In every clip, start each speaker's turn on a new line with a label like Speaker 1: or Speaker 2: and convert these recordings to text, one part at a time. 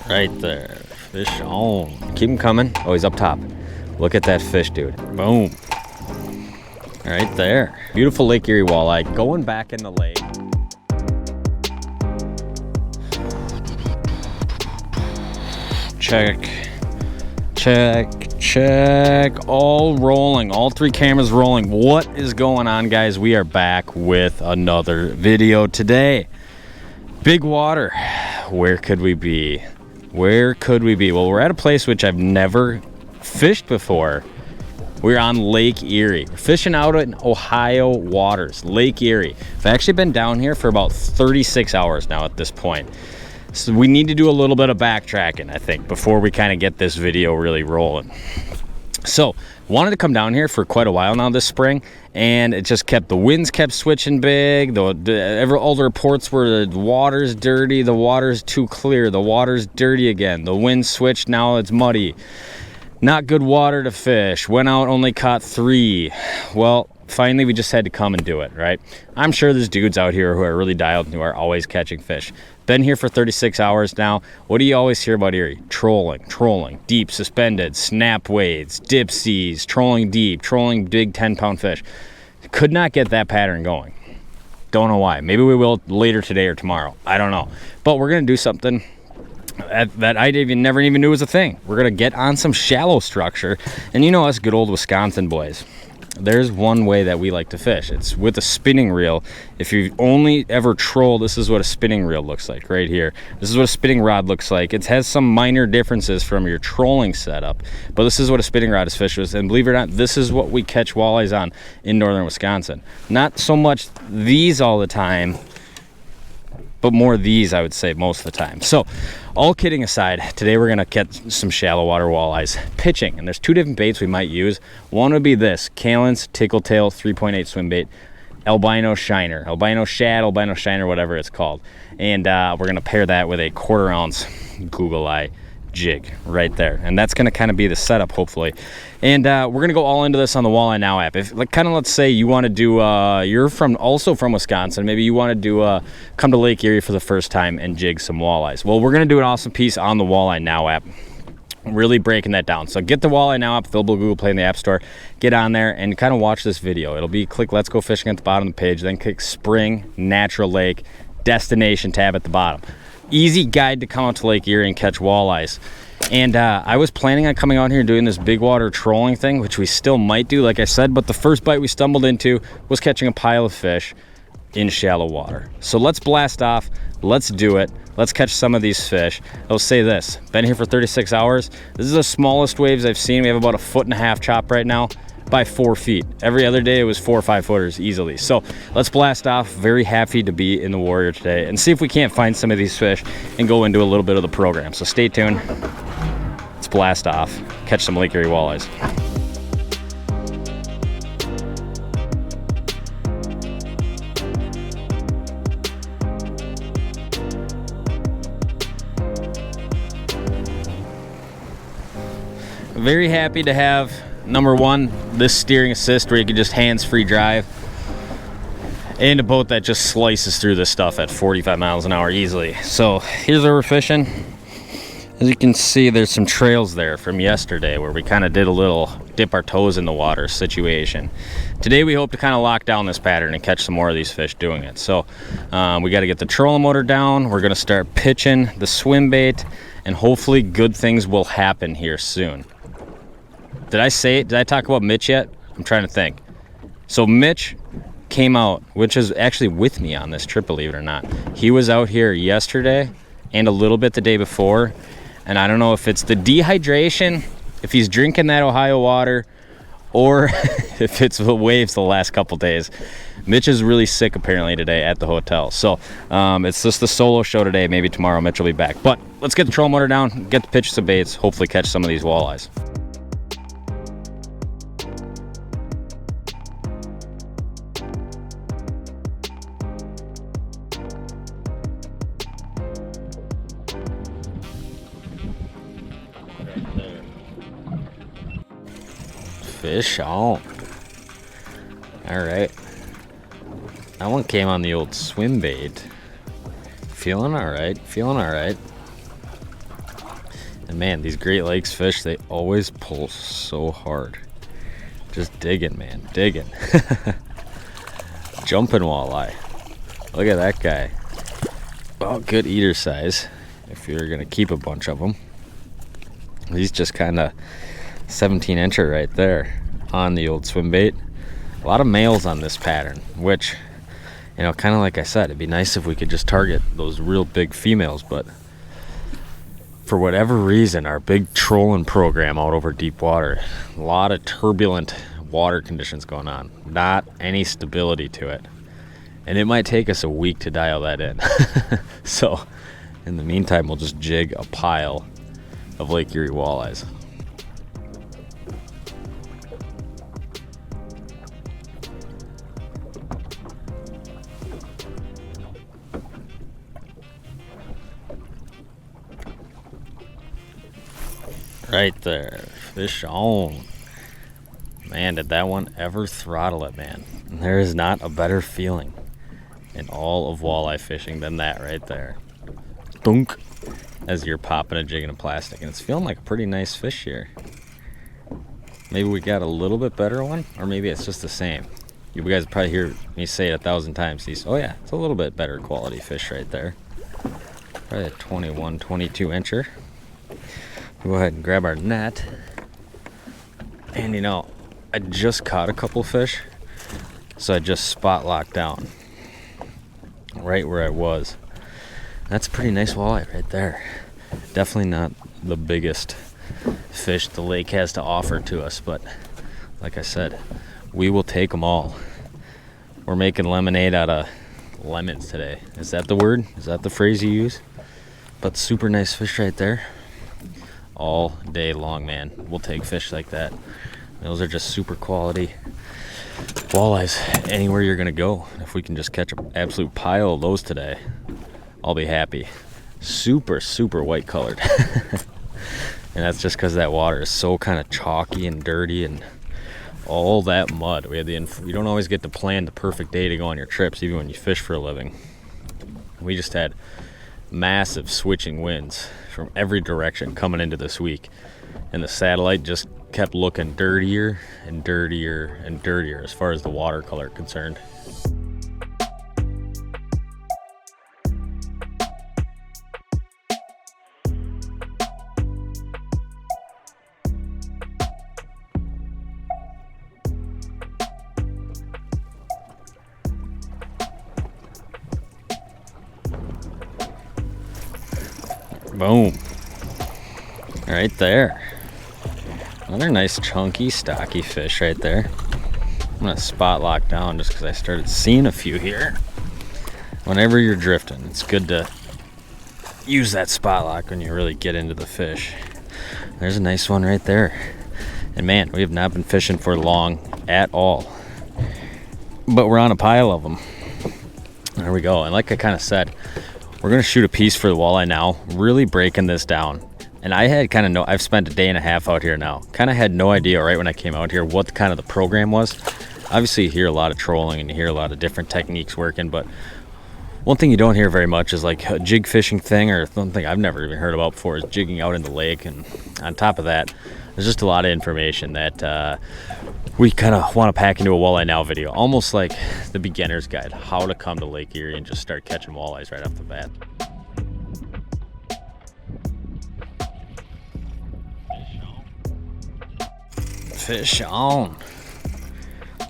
Speaker 1: Right there. Fish on. Keep him coming. Oh, he's up top. Look at that fish, dude. Boom. Right there. Beautiful Lake Erie walleye going back in the lake. Check. Check. Check. All rolling. All three cameras rolling. What is going on, guys? We are back with another video today. Big water. Where could we be? Where could we be? Well, we're at a place which I've never fished before. We're on Lake Erie. We're fishing out in Ohio waters, Lake Erie. I've actually been down here for about 36 hours now at this point. So we need to do a little bit of backtracking, I think, before we kind of get this video really rolling. So, wanted to come down here for quite a while now this spring, and it just kept, the winds kept switching big. All the reports were the water's dirty, the water's too clear, the water's dirty again. The wind switched, now it's muddy. Not good water to fish. Went out, only caught 3. Well, finally we just had to come and do it, right? I'm sure there's dudes out here who are really dialed and who are always catching fish. Been here for 36 hours now. What do you always hear about Erie? Trolling, deep, suspended, snap waves, dipsies, trolling deep, trolling big 10-pound fish. Could not get that pattern going. Don't know why. Maybe we will later today or tomorrow. I don't know. But we're going to do something that I never even knew was a thing. We're going to get on some shallow structure. And you know us good old Wisconsin boys. There's one way that we like to fish. It's with a spinning reel. If you've only ever trolled, this is what a spinning reel looks like right here. This is what a spinning rod looks like. It has some minor differences from your trolling setup, but this is what a spinning rod is fished with. And believe it or not, this is what we catch walleyes on in northern Wisconsin. Not so much these all the time, but more these, I would say, most of the time. So, all kidding aside, today we're gonna catch some shallow water walleyes pitching, and there's 2 different baits we might use. One would be this Kallen's Tickle Tail 3.8 swim bait, albino shiner, albino shad, albino shiner, whatever it's called. And we're gonna pair that with a 1/4 ounce Google Eye jig right there, and that's going to kind of be the setup, hopefully. And we're going to go all into this on the Walleye Now app. If, like, kind of, let's say you want to do you're also from Wisconsin, maybe you want to do come to Lake Erie for the first time and jig some walleyes. Well, we're going to do an awesome piece on the Walleye Now app, really breaking that down. So get the Walleye Now app, available Google Play in the App Store. Get on there and kind of watch this video. It'll be click Let's Go Fishing at the bottom of the page, then click Spring Natural Lake Destination tab at the bottom. Easy guide to come out to Lake Erie and catch walleyes. And I was planning on coming out here and doing this big water trolling thing, which we still might do, like I said, but the first bite we stumbled into was catching a pile of fish in shallow water. So let's blast off, let's do it, let's catch some of these fish. I'll say this, been here for 36 hours. This is the smallest waves I've seen. We have about a 1.5 foot chop right now by 4 feet. Every other day it was 4 or 5 footers easily. So let's blast off. Very happy to be in the Warrior today and see if we can't find some of these fish and go into a little bit of the program. So stay tuned. Let's blast off, catch some Lake Erie walleyes. Very happy to have, number one, this steering assist where you can just hands-free drive, and a boat that just slices through this stuff at 45 miles an hour easily. So here's where we're fishing. As you can see, there's some trails there from yesterday where we kind of did a little dip our toes in the water situation. Today we hope to kind of lock down this pattern and catch some more of these fish doing it. So we got to get the trolling motor down. We're going to start pitching the swim bait, and hopefully good things will happen here soon. Did I say it? Did I talk about Mitch yet? I'm trying to think. So Mitch came out, which is actually with me on this trip, believe it or not. He was out here yesterday and a little bit the day before. And I don't know if it's the dehydration, if he's drinking that Ohio water, or if it's the waves the last couple days. Mitch is really sick apparently today at the hotel. So it's just the solo show today. Maybe tomorrow Mitch will be back. But let's get the troll motor down, get the pitch some baits, hopefully catch some of these walleyes. Fish on. All right. That one came on the old swim bait. Feeling all right. Feeling all right. And man, these Great Lakes fish, they always pull so hard. Just digging, man, digging. Jumping walleye. Look at that guy. Well, good eater size if you're gonna keep a bunch of them. He's just kind of 17-incher right there on the old swim bait. A lot of males on this pattern, which, you know, kind of like I said, it'd be nice if we could just target those real big females, but for whatever reason, our big trolling program out over deep water, a lot of turbulent water conditions going on, not any stability to it. And it might take us a week to dial that in. So in the meantime, we'll just jig a pile of Lake Erie walleyes. Right there, fish on. Man, did that one ever throttle it, man. There is not a better feeling in all of walleye fishing than that right there. Dunk, as you're popping a jig in a plastic. And it's feeling like a pretty nice fish here. Maybe we got a little bit better one, or maybe it's just the same. You guys probably hear me say it 1,000 times. Oh yeah, it's a little bit better quality fish right there. Probably a 21, 22-incher. Go ahead and grab our net. And you know, I just caught a couple fish, so I just spot locked down right where I was. That's a pretty nice walleye right there. Definitely not the biggest fish the lake has to offer to us, but like I said, we will take them all. We're making lemonade out of lemons today. Is that the word? Is that the phrase you use? But super nice fish right there. All day long, man. We'll take fish like that. Those are just super quality walleyes anywhere you're gonna go. If we can just catch an absolute pile of those today, I'll be happy. Super, super white colored. And that's just because that water is so kind of chalky and dirty and all that mud. You don't always get to plan the perfect day to go on your trips, even when you fish for a living. We just had massive switching winds from every direction coming into this week, and the satellite just kept looking dirtier and dirtier and dirtier as far as the water color concerned. Boom. Right there. Another nice chunky stocky fish right there. I'm gonna spot lock down just because I started seeing a few here. Whenever you're drifting, it's good to use that spot lock when you really get into the fish. There's a nice one right there. And man, we have not been fishing for long at all, but we're on a pile of them. There we go. And like I kind of said, we're gonna shoot a piece for the walleye now, really breaking this down. And I had kind of I've spent a day and a half out here now. Kind of had no idea right when I came out here what kind of the program was. Obviously you hear a lot of trolling and you hear a lot of different techniques working, but one thing you don't hear very much is like a jig fishing thing, or something I've never even heard about before is jigging out in the lake. And on top of that, there's just a lot of information that we kind of want to pack into a walleye now video, almost like the beginner's guide, how to come to Lake Erie and just start catching walleyes right off the bat. Fish on.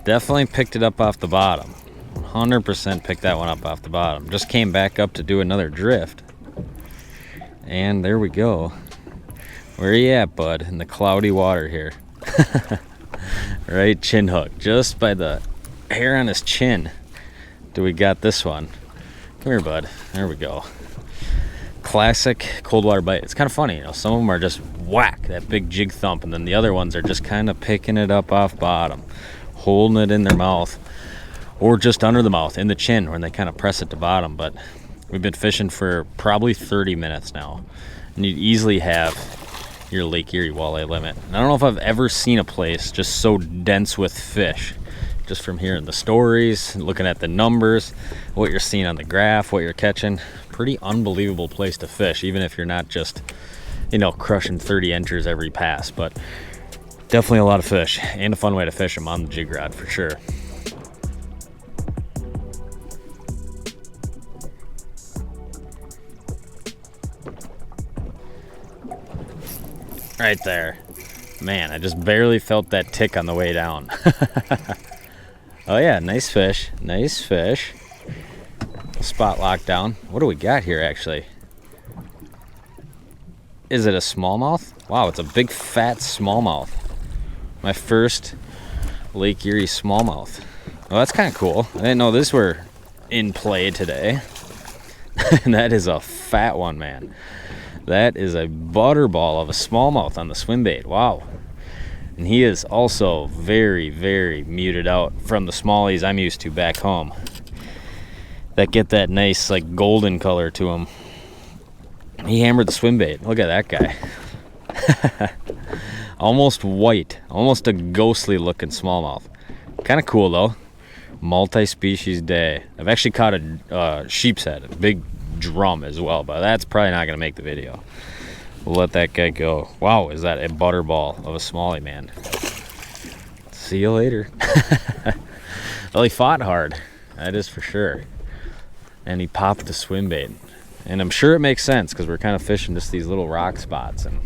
Speaker 1: Definitely picked it up off the bottom. 100% picked that one up off the bottom. Just came back up to do another drift. And there we go. Where you at, bud? In the cloudy water here. Right chin hook. Just by the hair on his chin do we got this one. Come here, bud. There we go. Classic cold water bite. It's kind of funny, you know, some of them are just whack, that big jig thump, and then the other ones are just kind of picking it up off bottom, holding it in their mouth, or just under the mouth, in the chin, when they kind of press it to bottom. But we've been fishing for probably 30 minutes now, and you'd easily have your Lake Erie walleye limit. And I don't know if I've ever seen a place just so dense with fish, just from hearing the stories, looking at the numbers, what you're seeing on the graph, what you're catching. Pretty unbelievable place to fish, even if you're not just you know, crushing 30 inches every pass, but definitely a lot of fish and a fun way to fish them on the jig rod for sure. Right there. Man, I just barely felt that tick on the way down. Oh yeah, nice fish, nice fish. Spot lockdown. What do we got here actually? Is it a smallmouth? Wow, it's a big fat smallmouth. My first Lake Erie smallmouth. Well, that's kind of cool. I didn't know these were in play today. And that is a fat one, man. That is a butterball of a smallmouth on the swim bait. Wow. And he is also very, very muted out from the smallies I'm used to back home. That get that nice like golden color to him. He hammered the swim bait. Look at that guy. Almost white, almost a ghostly looking smallmouth. Kind of cool though. Multi-species day. I've actually caught a sheep's head, a big drum as well, but that's probably not gonna make the video. We'll let that guy go. Wow, is that a butterball of a smallie, man. See you later. Well, he fought hard, that is for sure. And he popped the swim bait. And I'm sure it makes sense because we're kind of fishing just these little rock spots. And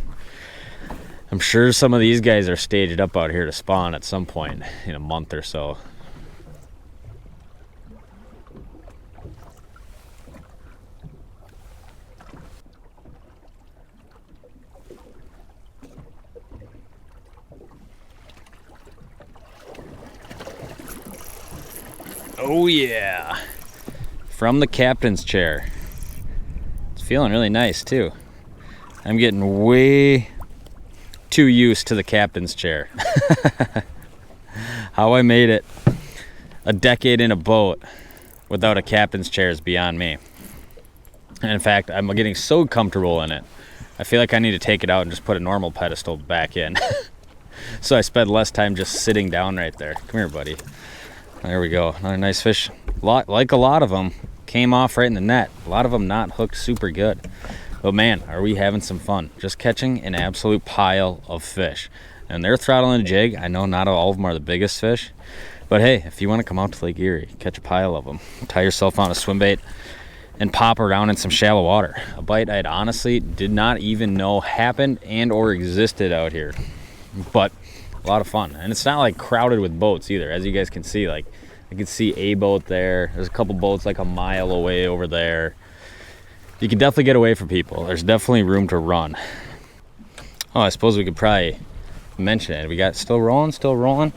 Speaker 1: I'm sure some of these guys are staged up out here to spawn at some point in a month or so. Oh yeah, from the captain's chair. It's feeling really nice too. I'm getting way too used to the captain's chair. How I made it a decade in a boat without a captain's chair is beyond me. And in fact, I'm getting so comfortable in it, I feel like I need to take it out and just put a normal pedestal back in. So I spend less time just sitting down right there. Come here, buddy. There we go, another nice fish. Like a lot of them, came off right in the net. A lot of them not hooked super good. But man, are we having some fun. Just catching an absolute pile of fish. And they're throttling a jig. I know not all of them are the biggest fish. But hey, if you want to come out to Lake Erie, catch a pile of them. Tie yourself on a swim bait and pop around in some shallow water. A bite I'd honestly did not even know happened and or existed out here. But a lot of fun, and it's not like crowded with boats either. As you guys can see, like I can see a boat there. There's a couple boats like a mile away over there. You can definitely get away from people. There's definitely room to run. Oh, I suppose we could probably mention it. We got still rolling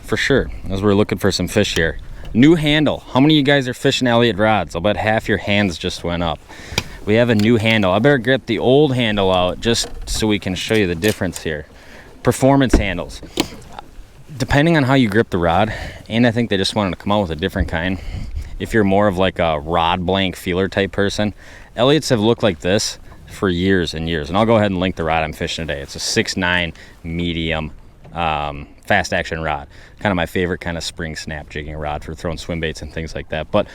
Speaker 1: for sure, as we're looking for some fish here. New handle. How many of you guys are fishing Elliott rods? I'll bet half your hands just went up. We have a new handle. I better get the old handle out just so we can show you the difference here. Performance handles, depending on how you grip the rod, and I think they just wanted to come out with a different kind. If you're more of like a rod blank feeler type person, Elliott's have looked like this for years and years. And I'll go ahead and link the rod I'm fishing today. It's a 6'9" medium fast action rod, kind of my favorite kind of spring snap jigging rod for throwing swim baits and things like that. But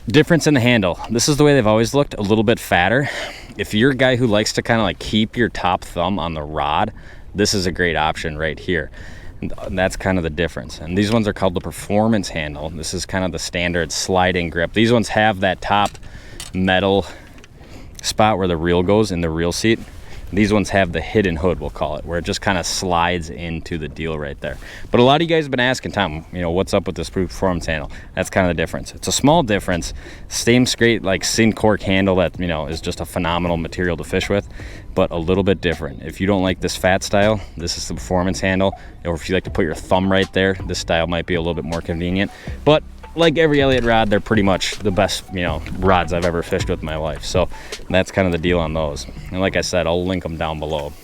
Speaker 1: difference in the handle, this is the way they've always looked, a little bit fatter. If you're a guy who likes to kind of like keep your top thumb on the rod, this is a great option right here. And that's kind of the difference. And these ones are called the performance handle. This is kind of the standard sliding grip. These ones have that top metal spot where the reel goes in the reel seat. These ones have the hidden hood, we'll call it, where it just kind of slides into the deal right there. But a lot of you guys have been asking, Tom, you know, what's up with this performance handle? That's kind of the difference. It's a small difference. Same straight like syn cork handle that, you know, is just a phenomenal material to fish with, but a little bit different. If you don't like this fat style, this is the performance handle. Or if you like to put your thumb right there, this style might be a little bit more convenient. But like every Elliott rod, they're pretty much the best, you know, rods I've ever fished with in my life. So that's kind of the deal on those. And like I said, I'll link them down below.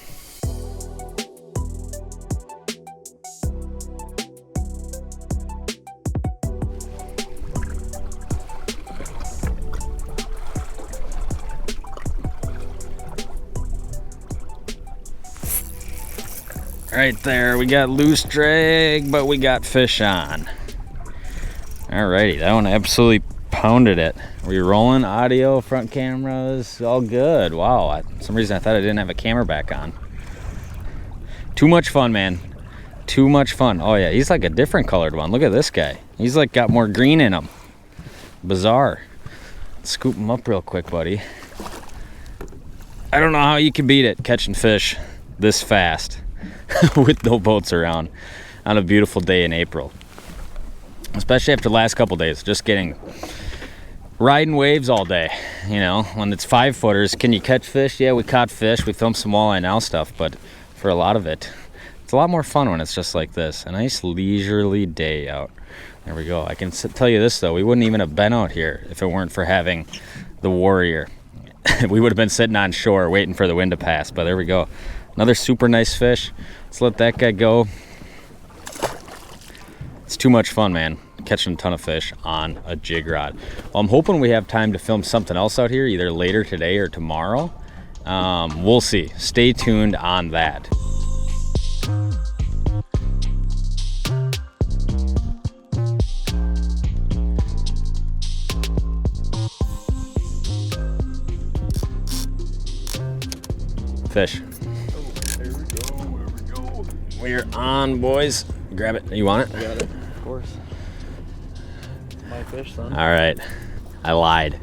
Speaker 1: Right there, we got loose drag, but we got fish on. Alrighty, that one absolutely pounded it. We rolling audio, front cameras, all good. Wow, for some reason I thought I didn't have a camera back on. Too much fun, man. Too much fun. Oh yeah, he's like a different colored one. Look at this guy. He's like got more green in him. Bizarre. Scoop him up real quick, buddy. I don't know how you can beat it, catching fish this fast with no boats around on a beautiful day in April. Especially after the last couple days, just riding waves all day. You know, when it's 5-footers, can you catch fish? Yeah, we caught fish. We filmed some walleye now stuff, but for a lot of it, it's a lot more fun when it's just like this. A nice leisurely day out. There we go. I can tell you this though, we wouldn't even have been out here if it weren't for having the Warrior. We would have been sitting on shore waiting for the wind to pass, but there we go. Another super nice fish. Let's let that guy go. It's too much fun, man, catching a ton of fish on a jig rod. Well, I'm hoping we have time to film something else out here, either later today or tomorrow. We'll see. Stay tuned on that. Fish.
Speaker 2: Oh, there we go.
Speaker 1: We're on, boys. Grab it. You want it?
Speaker 2: I got it. Of course. My fish, son.
Speaker 1: All right. I lied.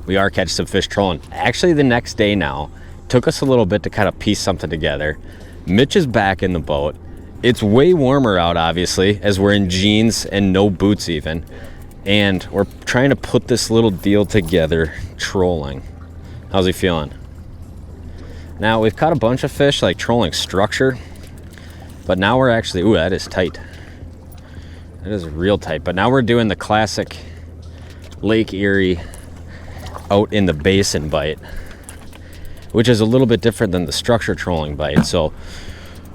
Speaker 1: We are catching some fish trolling. Actually, the next day now, took us a little bit to kind of piece something together. Mitch is back in the boat. It's way warmer out, obviously, as we're in jeans and no boots even. And we're trying to put this little deal together, trolling. How's he feeling? Now, we've caught a bunch of fish, like trolling structure. But now we're actually, ooh, that is tight. That is real tight. But now we're doing the classic Lake Erie out in the basin bite, which is a little bit different than the structure trolling bite. So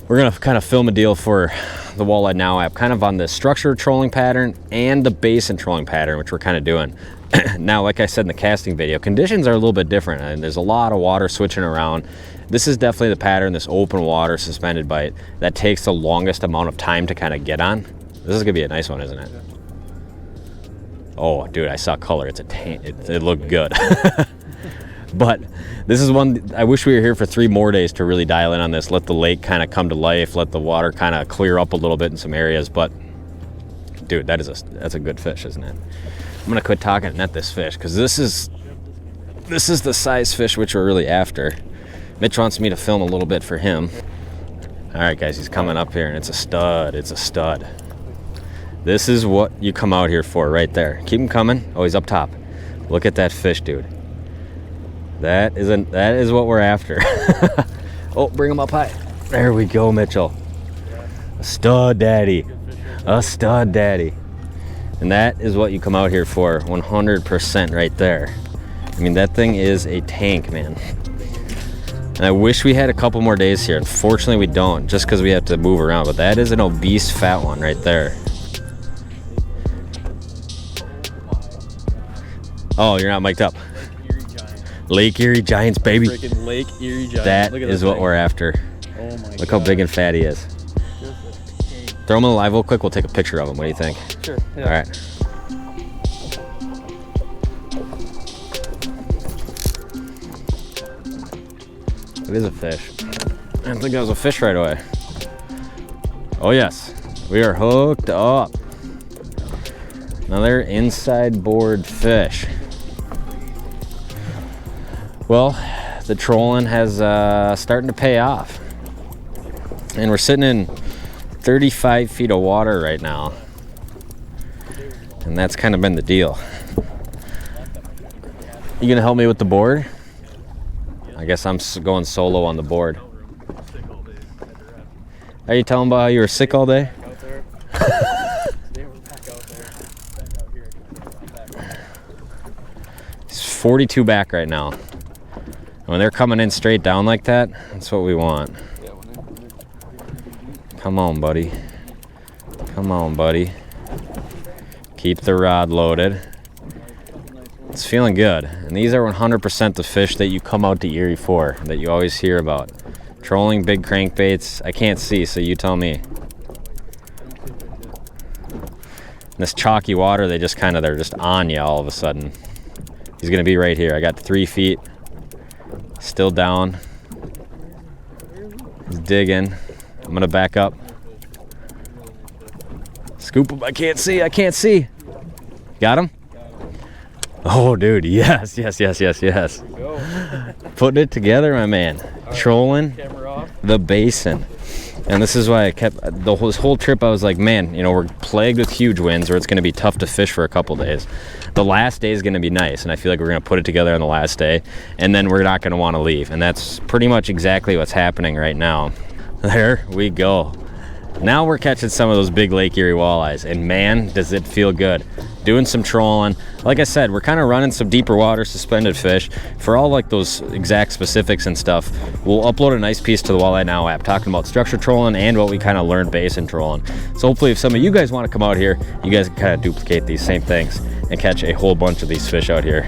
Speaker 1: we're gonna kind of film a deal for the Walleye Now app, kind of on the structure trolling pattern and the basin trolling pattern, which we're kind of doing. Now, like I said in the casting video, conditions are a little bit different, and there's a lot of water switching around. This is definitely the pattern, this open water suspended bite, that takes the longest amount of time to kind of get on. This is gonna be a nice one, isn't it? Oh, dude, I saw color. It's a tan. It looked good. But this is one, I wish we were here for 3 more days to really dial in on this, let the lake kind of come to life, let the water kind of clear up a little bit in some areas. But dude, that's a good fish, isn't it? I'm gonna quit talking and net this fish, because this is the size fish which we're really after. Mitch wants me to film a little bit for him. All right, guys, he's coming up here, and it's a stud. It's a stud. This is what you come out here for right there. Keep him coming. Oh, he's up top. Look at that fish, dude. That is what we're after. Oh, bring him up high. There we go, Mitchell. A stud daddy. A stud daddy. And that is what you come out here for, 100% right there. I mean, that thing is a tank, man. And I wish we had a couple more days here. Unfortunately, we don't, just because we have to move around. But that is an obese, fat one right there. Oh, you're not mic'd up. Lake Erie Giants, baby.
Speaker 2: Freaking Lake Erie Giants.
Speaker 1: That is what we're after.
Speaker 2: Oh my God.
Speaker 1: Look how big and fat he is. Throw him in the live real quick. We'll take a picture of him. What do you think?
Speaker 2: Sure. Yeah.
Speaker 1: All right. It is a fish. I didn't think that was a fish right away. Oh yes, we are hooked up. Another inside board fish. Well, the trolling has starting to pay off. And we're sitting in 35 feet of water right now. And that's kind of been the deal. You gonna help me with the board? I guess I'm going solo on the board. Are you telling about how you were sick all day? He's 42 back right now. When they're coming in straight down like that, that's what we want. Come on, buddy. Come on, buddy. Keep the rod loaded. It's feeling good. And these are 100% the fish that you come out to Erie for, that you always hear about. Trolling big crankbaits. I can't see, so you tell me. this chalky water, they're just on you all of a sudden. He's gonna be right here. I got 3 feet, still down. He's digging. I'm gonna back up. Scoop him, I can't see. Got him? Oh, dude, yes. Putting it together, my man. Trolling the basin. And this is why I kept, this whole trip I was like, man, you know, we're plagued with huge winds, or it's gonna be tough to fish for a couple days. The last day is gonna be nice, and I feel like we're gonna put it together on the last day, and then we're not gonna wanna leave. And that's pretty much exactly what's happening right now. There we go. Now we're catching some of those big Lake Erie walleyes, and man, does it feel good. Doing some trolling. Like I said, we're kind of running some deeper water suspended fish. For all like those exact specifics and stuff, we'll upload a nice piece to the Walleye Now app talking about structure trolling and what we kind of learned basin trolling. So hopefully if some of you guys want to come out here, you guys can kind of duplicate these same things and catch a whole bunch of these fish out here.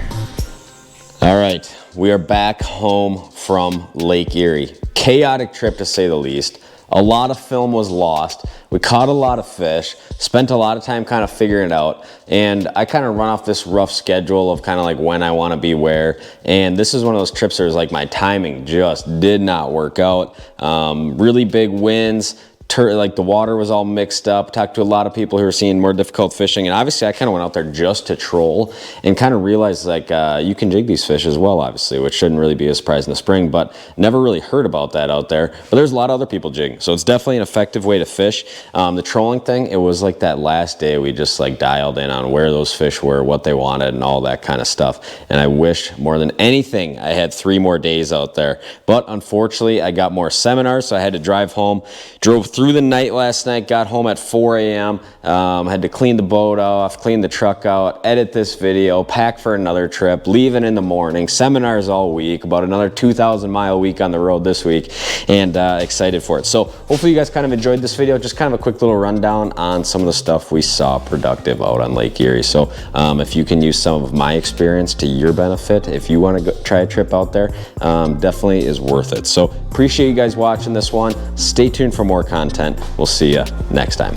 Speaker 1: All right, we are back home from Lake Erie. Chaotic trip to say the least. A lot of film was lost. We caught a lot of fish, spent a lot of time kind of figuring it out. And I kind of run off this rough schedule of kind of like when I want to be where. And this is one of those trips where it's like my timing just did not work out. Really big winds. Like the water was all mixed up. Talked to a lot of people who were seeing more difficult fishing, and obviously I kind of went out there just to troll and kind of realized like you can jig these fish as well, obviously, which shouldn't really be a surprise in the spring, but never really heard about that out there. But there's a lot of other people jigging, so it's definitely an effective way to fish. The trolling thing, it was like that last day we just like dialed in on where those fish were, what they wanted, and all that kind of stuff. And I wish more than anything I had 3 more days out there, but unfortunately I got more seminars, so I had to drive home. Drove through the night last night, got home at 4 a.m. Had to clean the boat off, clean the truck out, edit this video, pack for another trip, leaving in the morning, seminars all week, about another 2,000-mile week on the road this week, and excited for it. So hopefully you guys kind of enjoyed this video, just kind of a quick little rundown on some of the stuff we saw productive out on Lake Erie. So if you can use some of my experience to your benefit, if you want to try a trip out there, definitely is worth it. So appreciate you guys watching this one. Stay tuned for more content. We'll see you next time.